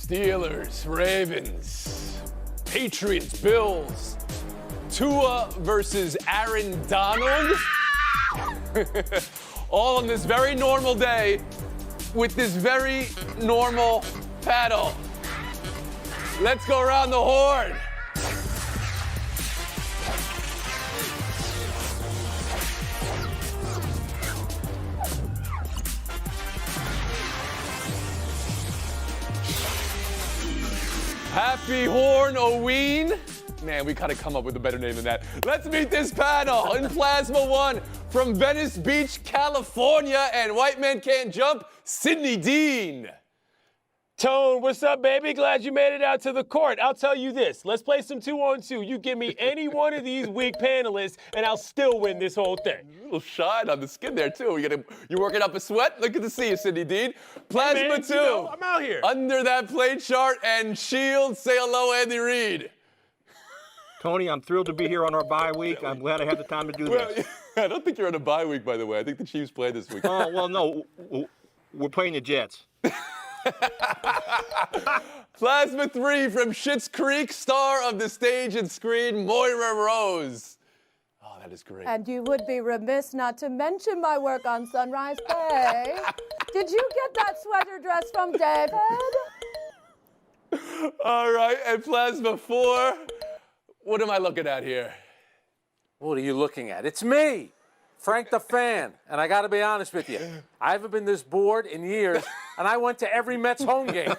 Steelers, Ravens, Patriots, Bills, Tua versus Aaron Donald. All on this very normal day with this very normal paddle. Let's go around the horn. Happy Horn-o-ween. Man, we gotta come up with a better name than that. Let's meet this panel. In Plasma 1, from Venice Beach, California, and White Man Can't Jump, Sydney Dean. Tone, what's up, baby? Glad you made it out to the court. I'll tell you this. Let's play some 2-on-2. You give me any one of these weak panelists, and I'll still win this whole thing. A little shine on the skin there, too. You working up a sweat? Look at the see you, Sydney Dean. Plasma hey man, 2. You know, I'm out here. Under that plate chart and shield, say hello, Andy Reid. Tony, I'm thrilled to be here on our bye week. I'm glad I had the time to do this. I don't think you're on a bye week, by the way. I think the Chiefs play this week. Oh, well, no. We're playing the Jets. Plasma 3 from Schitt's Creek, star of the stage and screen, Moira Rose. Oh, that is great. And you would be remiss not to mention my work on Sunrise Bay. Did you get that sweater dress from David? All right, and Plasma 4. What am I looking at here? What are you looking at? It's me, Frank the Fan. And I got to be honest with you, I haven't been this bored in years, and I went to every Mets home game.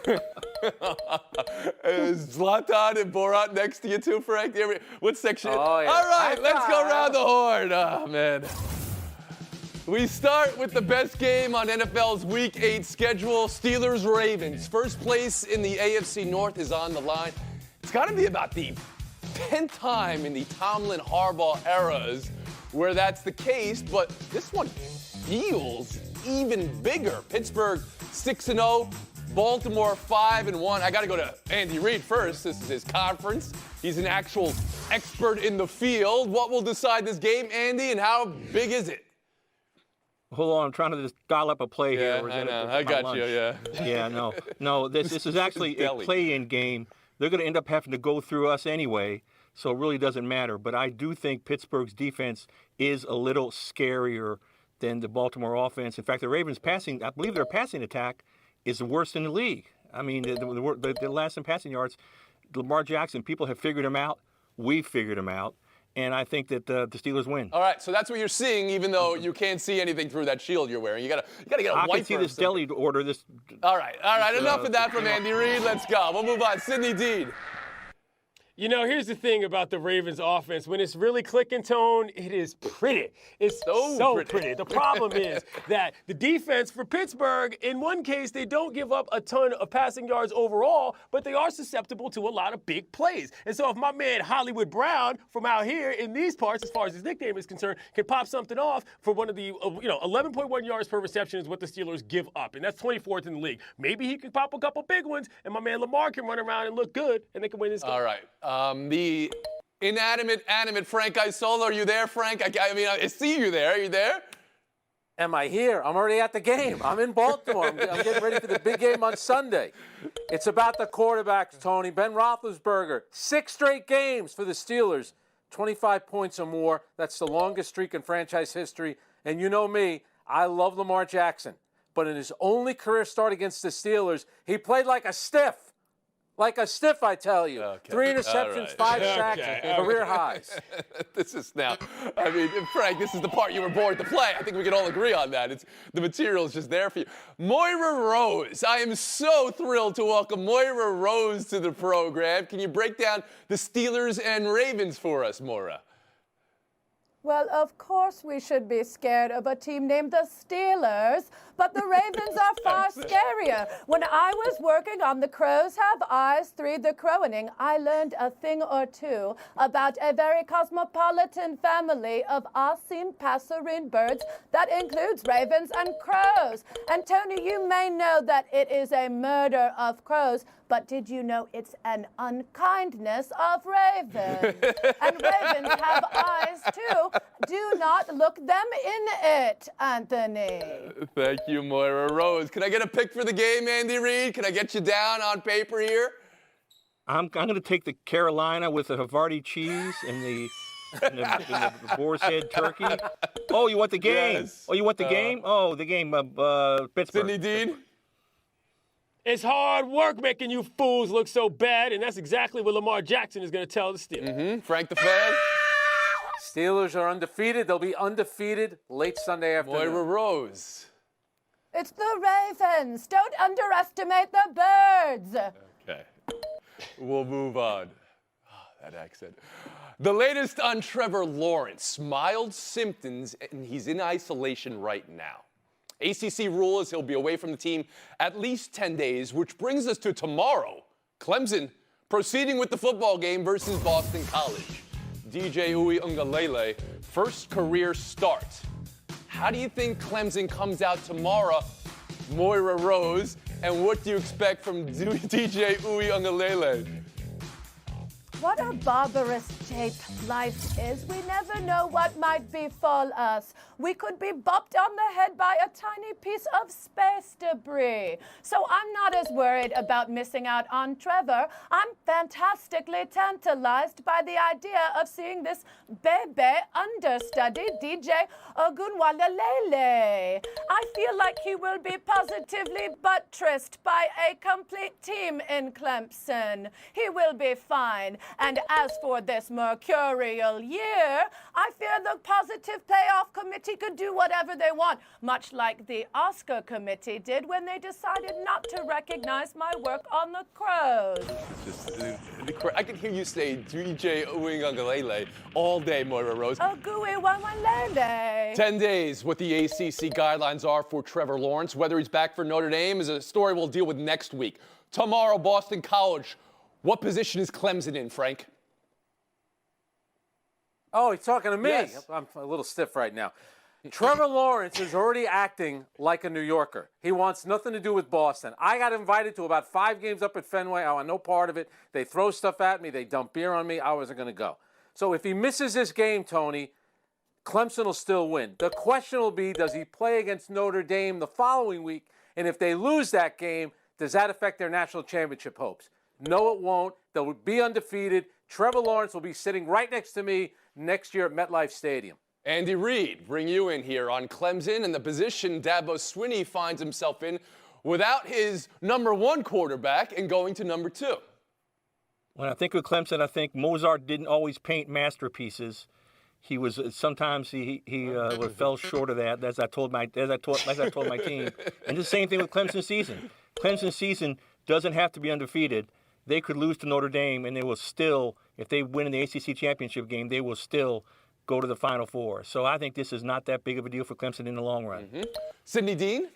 Is Zlatan and Borat next to you too, Frank? What section? Oh, yeah. All right, let's go around the horn. Oh, man. We start with the best game on NFL's Week 8 schedule, Steelers-Ravens. First place in the AFC North is on the line. It's got to be about the 10th time in the Tomlin-Harbaugh eras where that's the case, but this one feels even bigger. Pittsburgh 6-0, Baltimore 5-1. I got to go to Andy Reid first. This is his conference. He's an actual expert in the field. What will decide this game, Andy, and how big is it? Hold on, I'm trying to just dial up a play here. I know. I got you, yeah. Yeah, no. This is actually a play-in game. They're going to end up having to go through us anyway, so it really doesn't matter. But I do think Pittsburgh's defense is a little scarier than the Baltimore offense. In fact, the Ravens I believe their passing attack is the worst in the league. I mean, the last in passing yards, Lamar Jackson, people have figured him out. We've figured him out. And I think that the Steelers win. All right, so that's what you're seeing, even though you can't see anything through that shield you're wearing. You gotta get a wiper. I can see this deli order. All right. Enough of that from Andy Reid. Let's go. We'll move on. Sydney Dean. You know, here's the thing about the Ravens offense. When it's really clicking, Tone, it is pretty. It's so pretty. The problem is that the defense for Pittsburgh, in one case, they don't give up a ton of passing yards overall, but they are susceptible to a lot of big plays. And so if my man Hollywood Brown from out here in these parts, as far as his nickname is concerned, can pop something off for one of the, 11.1 yards per reception is what the Steelers give up. And that's 24th in the league. Maybe he can pop a couple big ones, and my man Lamar can run around and look good, and they can win this game. All right. The animate Frank Isola. Are you there, Frank? I see you there. Are you there? Am I here? I'm already at the game. I'm in Baltimore. I'm getting ready for the big game on Sunday. It's about the quarterbacks, Tony. Ben Roethlisberger, 6 straight games for the Steelers, 25 points or more. That's the longest streak in franchise history. And you know me, I love Lamar Jackson. But in his only career start against the Steelers, he played like a stiff. Like a stiff, I tell you. Okay. 3 interceptions, 5 sacks, career highs. This is now, Frank, this is the part you were born to play. I think we can all agree on that. The material is just there for you. Moira Rose. I am so thrilled to welcome Moira Rose to the program. Can you break down the Steelers and Ravens for us, Moira? Well, of course we should be scared of a team named the Steelers, but the Ravens are far scarier. When I was working on The Crows Have Eyes 3, The Crowaning, I learned a thing or two about a very cosmopolitan family of Arcine passerine birds that includes ravens and crows. And Tony, you may know that it is a murder of crows, but did you know it's an unkindness of ravens? And ravens have eyes too, Do not look them in it, Anthony. Thank you, Moira Rose. Can I get a pick for the game, Andy Reid? Can I get you down on paper here? I'm going to take the Carolina with the Havarti cheese and the boar's head turkey. Oh, you want the game? Yes. Oh, you want the game? Oh, the game, Pittsburgh. Sidney Dean? It's hard work making you fools look so bad, and that's exactly what Lamar Jackson is going to tell the Steelers. Frank the Fan? Steelers are undefeated. They'll be undefeated late Sunday afternoon. Moira Rose. It's the Ravens. Don't underestimate the birds. Okay. We'll move on. That accent. The latest on Trevor Lawrence. Mild symptoms, and he's in isolation right now. ACC rule is he'll be away from the team at least 10 days, which brings us to tomorrow. Clemson proceeding with the football game versus Boston College. DJ Uiagalelei, first career start. How do you think Clemson comes out tomorrow, Moira Rose? And what do you expect from DJ Uiagalelei? What a barbarous shape life is. We never know what might befall us. We could be bopped on the head by a tiny piece of space debris. So I'm not as worried about missing out on Trevor. I'm fantastically tantalized by the idea of seeing this bebe understudy, DJ Ogunwalelele. I feel like he will be positively buttressed by a complete team in Clemson. He will be fine. And as for this mercurial year, I fear the positive playoff committee could do whatever they want, much like the Oscar committee did when they decided not to recognize my work on the Crows. I can hear you say DJ Uiagalelei all day, Moira Rose. Oh, gooey wanwalele. 10 days, what the ACC guidelines are for Trevor Lawrence. Whether he's back for Notre Dame is a story we'll deal with next week. Tomorrow, Boston College. What position is Clemson in, Frank? Oh, he's talking to me. Yes. I'm a little stiff right now. Trevor Lawrence is already acting like a New Yorker. He wants nothing to do with Boston. I got invited to about 5 games up at Fenway. I want no part of it. They throw stuff at me. They dump beer on me. I wasn't going to go. So if he misses this game, Tony, Clemson will still win. The question will be, does he play against Notre Dame the following week? And if they lose that game, does that affect their national championship hopes? No, it won't. They'll be undefeated. Trevor Lawrence will be sitting right next to me next year at MetLife Stadium. Andy Reid, bring you in here on Clemson and the position Dabo Swinney finds himself in without his number 1 quarterback and going to number 2. When I think of Clemson, I think Mozart didn't always paint masterpieces. He was sometimes he fell short of that, as I told my team. And the same thing with Clemson season. Clemson season doesn't have to be undefeated. They could lose to Notre Dame, and they will still, if they win in the ACC championship game, they will still go to the Final Four. So I think this is not that big of a deal for Clemson in the long run. Sidney Dean?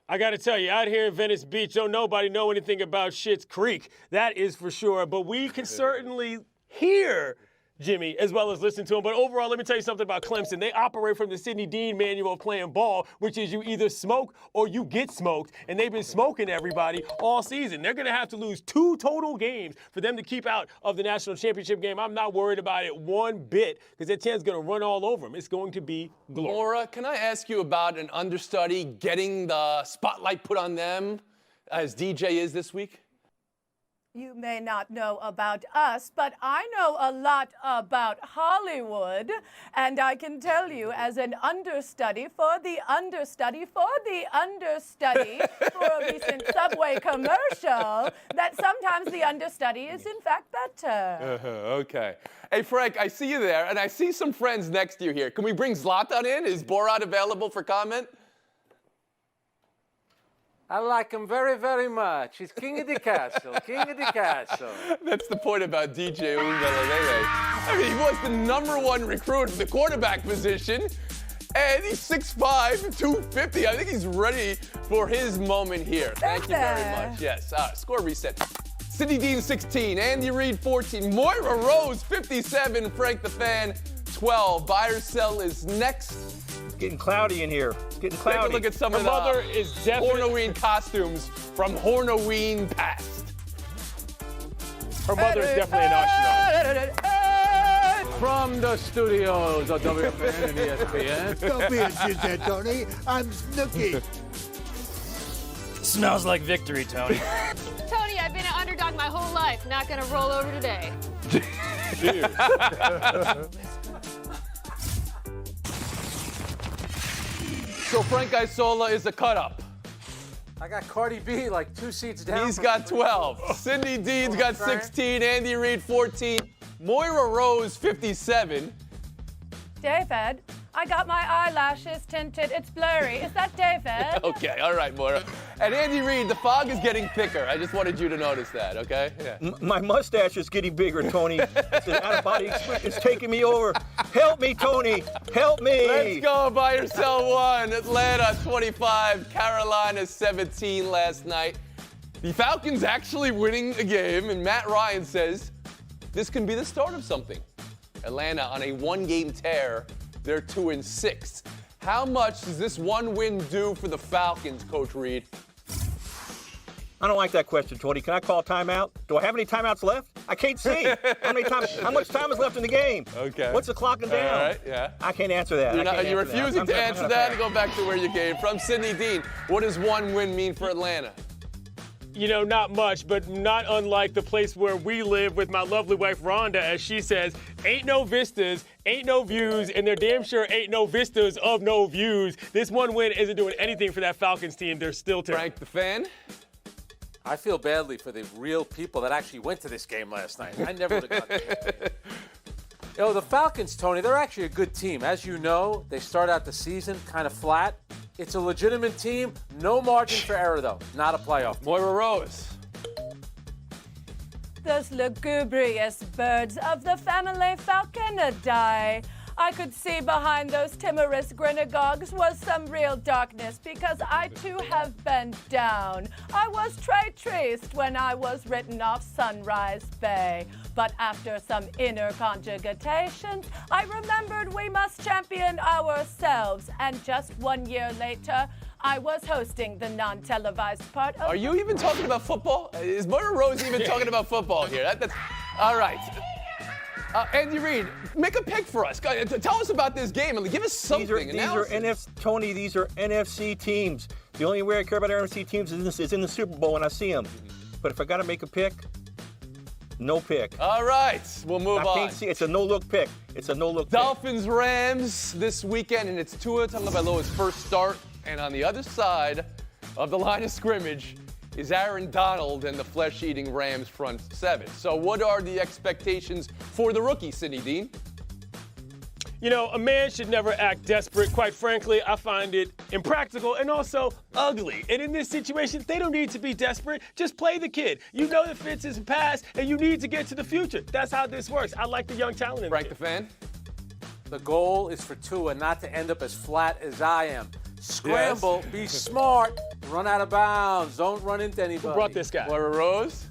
I got to tell you, out here in Venice Beach, don't nobody know anything about Schitt's Creek. That is for sure. But we can certainly hear Jimmy, as well as listen to him. But overall, let me tell you something about Clemson. They operate from the Sidney Dean manual of playing ball, which is you either smoke or you get smoked. And they've been smoking everybody all season. They're going to have to lose 2 total games for them to keep out of the national championship game. I'm not worried about it one bit because that team's going to run all over them. It's going to be glorious. Laura, can I ask you about an understudy getting the spotlight put on them as DJ is this week? You may not know about us, but I know a lot about Hollywood. And I can tell you, as an understudy for the understudy for the understudy for a recent Subway commercial, that sometimes the understudy is in fact better. Okay. Hey, Frank, I see you there, and I see some friends next to you here. Can we bring Zlatan in? Is Borat available for comment? I like him very, very much. He's king of the castle, king of the castle. That's the point about DJ Uiagalelei. I mean, he was the number 1 recruit for the quarterback position, and he's 6'5", 250. I think he's ready for his moment here. Thank you very much. Yes, score reset. Sidney Dean, 16. Andy Reid, 14. Moira Rose, 57. Frank the Fan, 12. Buy or sell is next. It's getting cloudy in here. It's getting cloudy. Take a look at some of the Hornoween costumes from Hornoween past. Her mother is definitely an astronaut. From the studios of WFN and ESPN. Don't be a shithead, Tony. I'm Snooki. Smells like victory, Tony. Tony, I've been an underdog my whole life. Not gonna roll over today. So Frank Isola is the cut-up. I got Cardi B like 2 seats down. He's got 12. Sidney Dean's got 16. Andy Reid, 14. Moira Rose, 57. David, I got my eyelashes tinted. It's blurry. Is that David? Okay, all right, Moira. And Andy Reid, the fog is getting thicker. I just wanted you to notice that, okay? Yeah. My mustache is getting bigger, Tony. The out-of-body experience is taking me over. Help me, Tony. Help me. Let's go. Buy or sell one. Atlanta, 25. Carolina, 17 last night. The Falcons actually winning the game, and Matt Ryan says this can be the start of something. Atlanta on a one-game tear. They're 2-6. How much does this one win do for the Falcons, Coach Reid? I don't like that question, Tony. Can I call a timeout? Do I have any timeouts left? I can't see. How much time is left in the game? Okay. What's the clocking down? All right, yeah. I can't answer that. You're refusing to answer that and go back to where you came from. Sidney Dean, what does one win mean for Atlanta? You know, not much, but not unlike the place where we live with my lovely wife, Rhonda, as she says, ain't no vistas, ain't no views, and there damn sure ain't no vistas of no views. This one win isn't doing anything for that Falcons team. They're still terrible. Frank the fan? I feel badly for the real people that actually went to this game last night. I never would have gone to this game. You know, the Falcons, Tony, they're actually a good team. As you know, they start out the season kind of flat. It's a legitimate team. No margin for error, though. Not a playoff. Moira Rose. Those lugubrious birds of the family Falconidae. I could see behind those timorous grinagags was some real darkness because I too have been down. I was traced when I was written off Sunrise Bay. But after some inner conjugations, I remembered we must champion ourselves. And just 1 year later, I was hosting the non-televised part of... Are you even talking about football? Is Moira Rose even talking about football here? That's all right. Andy Reid, make a pick for us. Tell us about this game and give us something. These are NFC teams. The only way I care about NFC teams is in the Super Bowl when I see them. But if I got to make a pick, no pick. All right, we'll move on. I can't see. It's a no-look pick. Dolphins, Rams this weekend, and it's Tua Tagovailoa's first start. And on the other side of the line of scrimmage is Aaron Donald and the flesh-eating Rams front seven. So what are the expectations for the rookie, Sidney Dean? You know, a man should never act desperate. Quite frankly, I find it impractical and also ugly. And in this situation, they don't need to be desperate. Just play the kid. You know that Fitz is past, and you need to get to the future. That's how this works. I like the young talent in Frank the fan? The goal is for Tua not to end up as flat as I am. Scramble, yes. Be smart, run out of bounds, don't run into anybody. Who brought this guy? Moira Rose?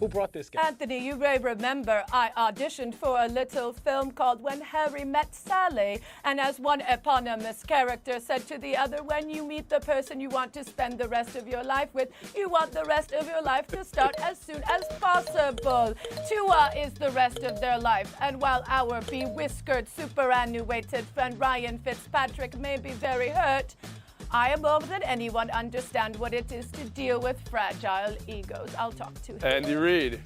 Who brought this guy? Anthony, you may remember I auditioned for a little film called When Harry Met Sally. And as one eponymous character said to the other, when you meet the person you want to spend the rest of your life with, you want the rest of your life to start as soon as possible. Tua is the rest of their life. And while our bewhiskered, superannuated friend Ryan Fitzpatrick may be very hurt, I, more than anyone, understand what it is to deal with fragile egos. I'll talk to him. Andy Reid.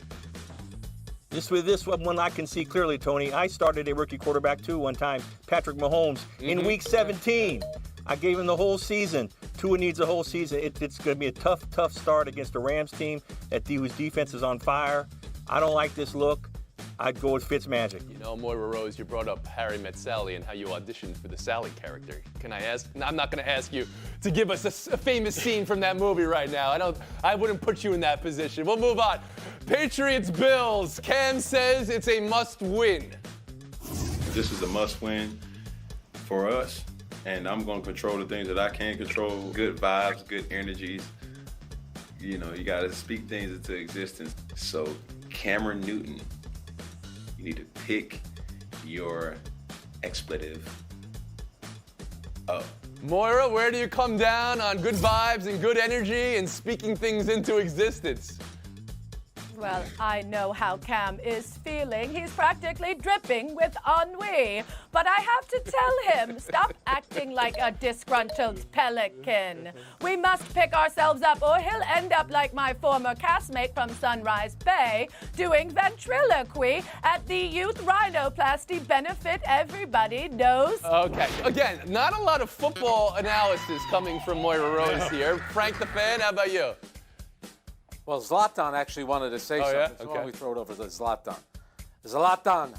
This one I can see clearly, Tony. I started a rookie quarterback too one time, Patrick Mahomes, in week 17. I gave him the whole season. Tua needs a whole season. It's going to be a tough start against a Rams team whose defense is on fire. I don't like this look. I'd go with Fitzmagic. You know, Moira Rose, you brought up Harry Met Sally and how you auditioned for the Sally character. Can I ask? No, I'm not going to ask you to give us a famous scene from that movie right now. I wouldn't put you in that position. We'll move on. Patriots, Bills. Cam says it's a must-win. This is a must-win for us, and I'm going to control the things that I can control. Good vibes, good energies. You know, you got to speak things into existence. So, Cameron Newton, you need to pick your expletive up. Moira, where do you come down on good vibes and good energy and speaking things into existence? Well, I know how Cam is feeling. He's practically dripping with ennui. But I have to tell him, stop acting like a disgruntled pelican. We must pick ourselves up or he'll end up like my former castmate from Sunrise Bay, doing ventriloquy at the youth rhinoplasty benefit everybody knows. Okay, again, not a lot of football analysis coming from Moira Rose here. Frank the fan, how about you? Well, Zlatan actually wanted to say something. Yeah? So why Okay. don't we throw it over to Zlatan? Zlatan,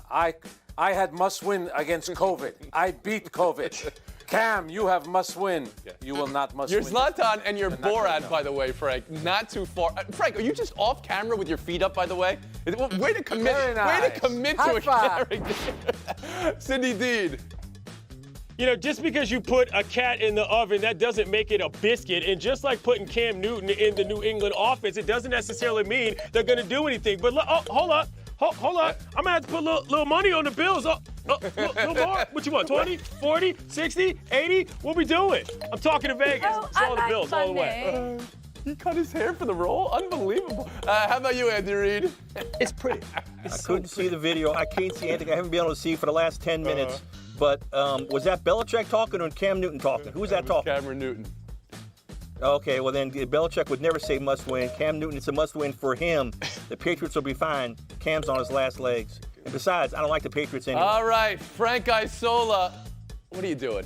I had must win against COVID. I beat COVID. Cam, you have must win. You will not must You're win. Zlatan and you're Not gonna Borat, know. by the way, Frank. Not too far. Frank, are you just off camera with your feet up, by the way? Way to commit. Very Way to nice. commit High to a five. character. Cindy Dean. You know, just because you put a cat in the oven, that doesn't make it a biscuit. And just like putting Cam Newton in the New England offense, it doesn't necessarily mean they're going to do anything. But hold up. Hold up. I'm going to have to put a little money on the Bills. Little more? What you want, 20, 40, 60, 80? What we doing? I'm talking to Vegas. Oh, It's all I the like Bills all the way. money. He cut his hair for the role? Unbelievable. How about you, Andy Reid? It's pretty. I couldn't see the video. I can't see anything. I haven't been able to see for the last 10 minutes. But was that Belichick talking or Cam Newton talking? Who's that talking? Cameron Newton. Okay, well then Belichick would never say must win. Cam Newton, it's a must win for him. The Patriots will be fine. Cam's on his last legs. And besides, I don't like the Patriots anyway. All right, Frank Isola. What are you doing?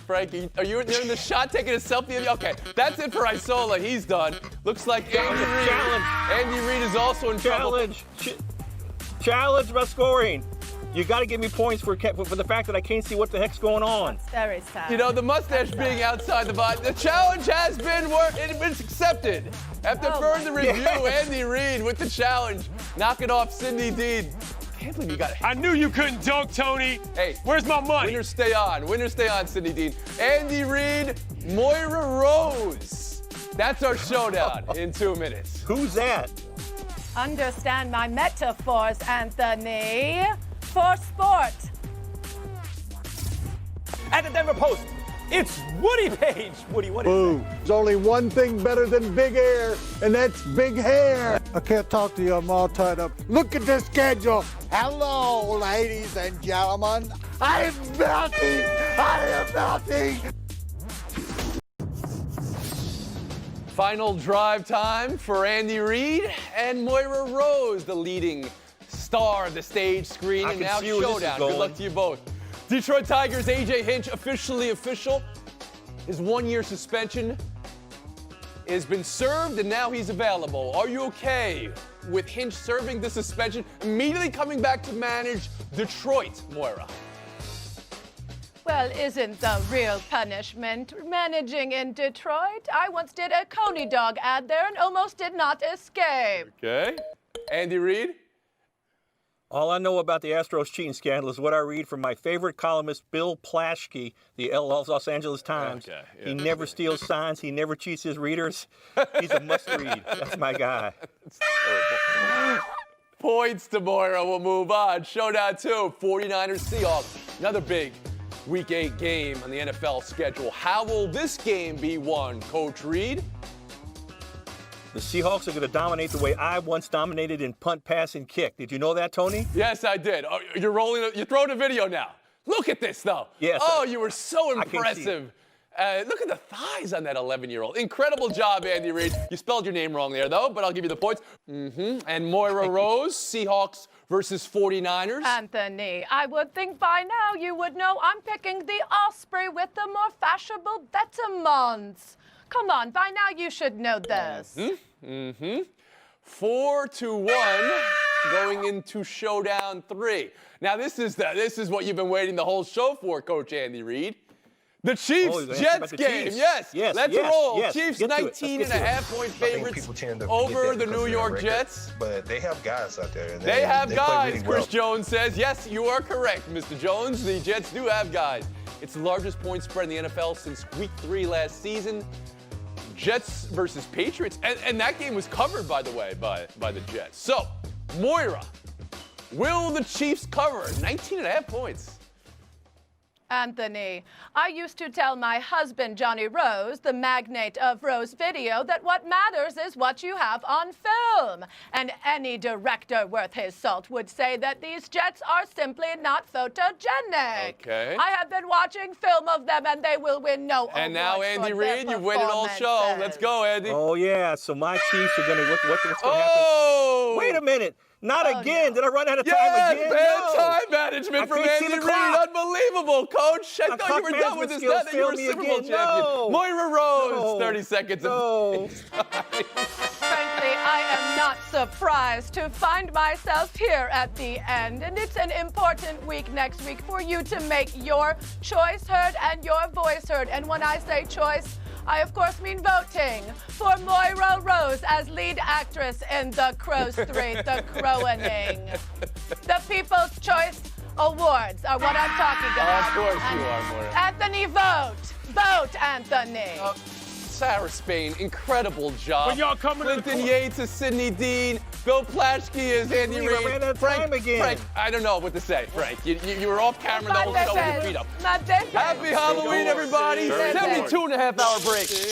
Frank, are you in the shot taking a selfie of you? Okay, that's it for Isola. He's done. Looks like Andy Reid. Challenge. Andy Reid is also in trouble. Challenge my scoring. You got to give me points for the fact that I can't see what the heck's going on. It's very sad. You know, the mustache being outside the body. The challenge has been it's accepted. After further review, Andy Reid with the challenge, knocking off Cindy Dean. Can't believe you got it. I knew you couldn't dunk, Tony. Hey, where's my money? Winners stay on. Winners stay on, Cindy Dean. Andy Reid, Moira Rose. That's our showdown in 2 minutes. Who's that? Understand my metaphors, Anthony. For sport. At the Denver Post, it's Woody Page. Woody, what is Boo. There's only one thing better than big air, and that's big hair. I can't talk to you. I'm all tied up. Look at the schedule. Hello, ladies and gentlemen. I am melting. I am melting. Final drive time for Andy Reid and Moira Rose, the leading star of the stage screen. I And can now see where this is showdown. Good going. luck to you both. Detroit Tigers AJ Hinch officially official. His 1-year suspension has been served and now he's available. Are you okay with Hinch serving the suspension, immediately coming back to manage Detroit, Moira? Well, isn't the real punishment managing in Detroit? I once did a Coney dog ad there and almost did not escape. Okay. Andy Reid? All I know about the Astros cheating scandal is what I read from my favorite columnist, Bill Plaschke, the Los Angeles Times. Okay, yeah. He never steals signs. He never cheats his readers. He's a must-read. That's my guy. Points to Moira. We'll move on. Showdown 2, 49ers Seahawks. Another big Week 8 game on the NFL schedule. How will this game be won, Coach Reid? The Seahawks are going to dominate the way I once dominated in punt, pass, and kick. Did you know that, Tony? Yes, I did. Oh, you're throwing a video now. Look at this, though. Yes. Oh, you were so I can't see impressive. Look at the thighs on that 11-year-old. Incredible job, Andy Reid. You spelled your name wrong there, though, but I'll give you the points. And Moira Rose, Seahawks versus 49ers. Anthony, I would think by now you would know I'm picking the Osprey with the more fashionable betterments. Come on, by now you should know this. 4-1 going into showdown 3. Now this is what you've been waiting the whole show for, Coach Andy Reid. The Chiefs-Jets game. Chiefs. Yes, let's roll. Chiefs Get to it. 19.5-point favorites over the New York Jets. But they have guys out there. They have play guys, really Chris well. Jones says. Yes, you are correct, Mr. Jones. The Jets do have guys. It's the largest point spread in the NFL since Week 3 last season. Jets versus Patriots. And that game was covered, by the way, by the Jets. So, Moira, will the Chiefs cover 19.5 points? Anthony, I used to tell my husband, Johnny Rose, the magnate of Rose Video, that what matters is what you have on film. And any director worth his salt would say that these jets are simply not photogenic. Okay. I have been watching film of them, and they will win no awards. And now, Andy for their Reid, you've waited all show. Let's go, Andy. Oh, yeah. So my Chiefs are going to, what's going to happen? Oh! Wait a minute. Not again. No. Did I run out of time Yes, again? bad No. time management from couldn't see Andy the Reid. clock. Unbelievable, Coach. I My thought you were clock done with this. management Not that you were a skills Super failed Bowl me champion. again. No. Moira Rose, No. 30 seconds. No. Frankly, I am not surprised to find myself here at the end. And it's an important week next week for you to make your choice heard and your voice heard. And when I say choice, I, of course, mean voting for Moira Rose as lead actress in The Crows 3, The Crowaning. The People's Choice Awards are what I'm talking about. Of course you are, Moira. Anthony, vote. Vote, Anthony. Sarah Spain, incredible job. When y'all coming to the Clinton court- Yates is Sidney Dean. Bill Plaschke is Andy Leave, Reid. I ran out of Frank, time again. Frank, I don't know what to say, Frank. You were off camera the whole show with your feet up. My baby. Happy Halloween, everybody. Very 72 and a half hour break.